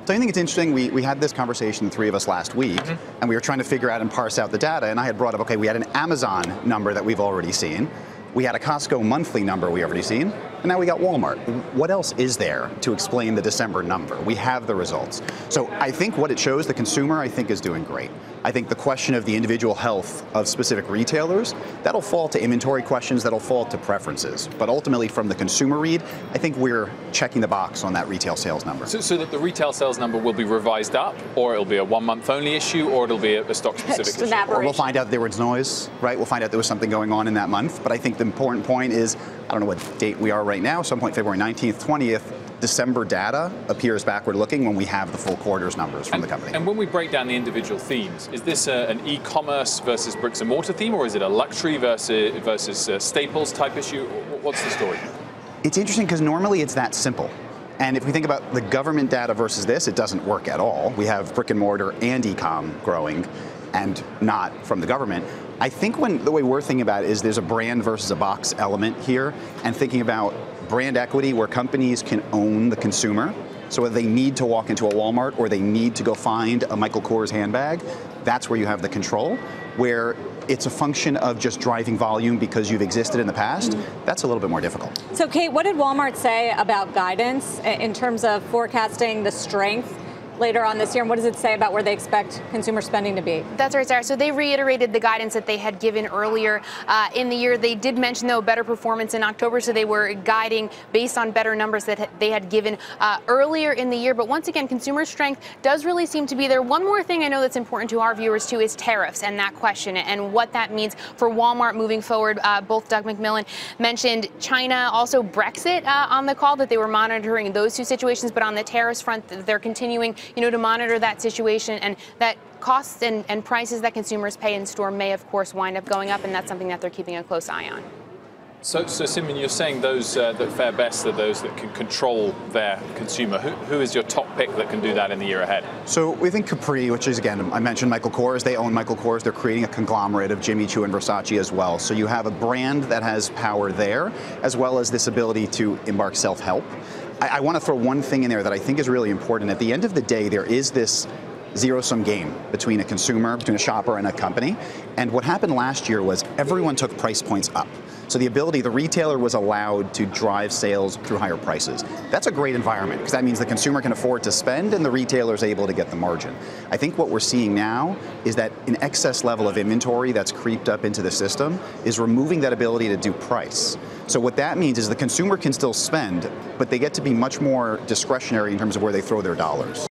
So I think it's interesting, we had this conversation, the three of us, last week, and we were trying to figure out and parse out the data, and I had brought up, okay, we had an Amazon number that we've already seen, we had a Costco monthly number we already seen, and now we got Walmart. What else is there to explain the December number? We have the results. So I think what it shows, the consumer, I think, is doing great. I think the question of the individual health of specific retailers, that'll fall to inventory questions, that'll fall to preferences. But ultimately, from the consumer read, I think we're checking the box on that retail sales number. So that the retail sales number will be revised up, or it'll be a 1 month only issue, or it'll be a stock-specific issue? Or we'll find out there was noise, right? We'll find out there was something going on in that month. But I think the important point is, I don't know what date we are right now, some point February 19th, 20th, December data appears backward looking when we have the full quarter's numbers from the company. And when we break down the individual themes, is this an e-commerce versus bricks and mortar theme, or is it a luxury versus staples type issue? What's the story? It's interesting because normally it's that simple. And if we think about the government data versus this, it doesn't work at all. We have brick and mortar and e-com growing and not from the government. I think the way we're thinking about it is there's a brand versus a box element here, and thinking about brand equity where companies can own the consumer. So whether they need to walk into a Walmart or they need to go find a Michael Kors handbag, that's where you have the control. Where it's a function of just driving volume because you've existed in the past, that's a little bit more difficult. So Kate, what did Walmart say about guidance in terms of forecasting the strength later on this year, and what does it say about where they expect consumer spending to be? That's right, Sarah. So they reiterated the guidance that they had given earlier in the year. They did mention, though, better performance in October, so they were guiding based on better numbers that they had given earlier in the year. But once again, consumer strength does really seem to be there. One more thing I know that's important to our viewers, too, is tariffs and that question and what that means for Walmart moving forward. Both Doug McMillon mentioned China, also Brexit on the call, that they were monitoring those two situations. But on the tariffs front, they're continuing to monitor that situation, and that costs and prices that consumers pay in store may, of course, wind up going up, and that's something that they're keeping a close eye on. So Simeon, you're saying those that fare best are those that can control their consumer. Who is your top pick that can do that in the year ahead? So we think Capri, which is, again, I mentioned Michael Kors. They own Michael Kors. They're creating a conglomerate of Jimmy Choo and Versace as well. So you have a brand that has power there, as well as this ability to embark self-help. I want to throw one thing in there that I think is really important. At the end of the day, there is this zero-sum game between a consumer, between a shopper and a company. And what happened last year was everyone took price points up. So the retailer was allowed to drive sales through higher prices. That's a great environment because that means the consumer can afford to spend and the retailer is able to get the margin. I think what we're seeing now is that an excess level of inventory that's creeped up into the system is removing that ability to do price. So what that means is the consumer can still spend, but they get to be much more discretionary in terms of where they throw their dollars.